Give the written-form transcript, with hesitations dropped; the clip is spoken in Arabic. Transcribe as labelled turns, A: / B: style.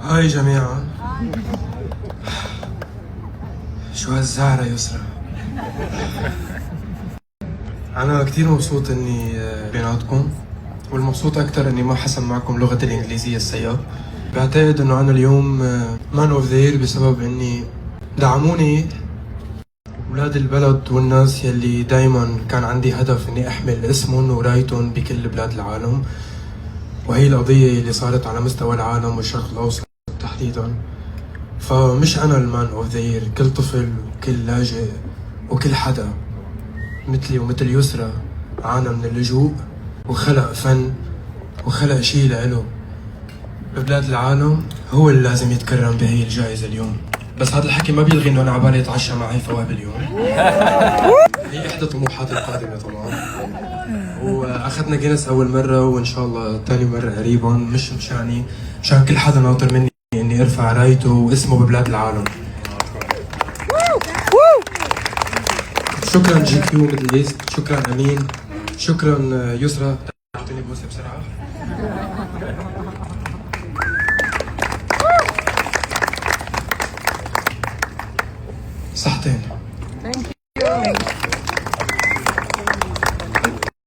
A: هاي جماعة، شو هالزعرة يسرا. أنا كتير مبسوط إني بيناتكم، والمبسوط أكتر إني ما حسن معكم لغة الإنجليزية السيئة. بعتقد إنه أنا اليوم مان أوف ذا يير بسبب إني دعموني ولاد البلد والناس يلي دايما كان عندي هدف إني أحمل اسمهم ورايتهم بكل بلاد العالم، وهي القضية اللي صارت على مستوى العالم والشرق الأوسط تحديدا. فمش أنا المان أوف ذا يير، كل طفل وكل لاجئ وكل حدا مثلي ومثل يسرا عانى من اللجوء وخلق فن وخلق شي لإله ببلاد العالم، هو اللي لازم يتكرم بهي الجائزة اليوم. بس هذا الحكي ما بيلغي انه انا عبالي اتعشى مع هيفا وهبي اليوم. هي احدى طموحاتي القادمة طبعا. واخذنا جينيس اول مرة، وان شاء الله ثاني مرة قريبا، مش مشاني، مشان كل حدا ناطر مني اني ارفع رايته واسمه ببلاد العالم. شكرا جي كيو ميدل ايست، شكرا امين، شكرا يسرا. اعطيني بوسه بسرعه. صحتين.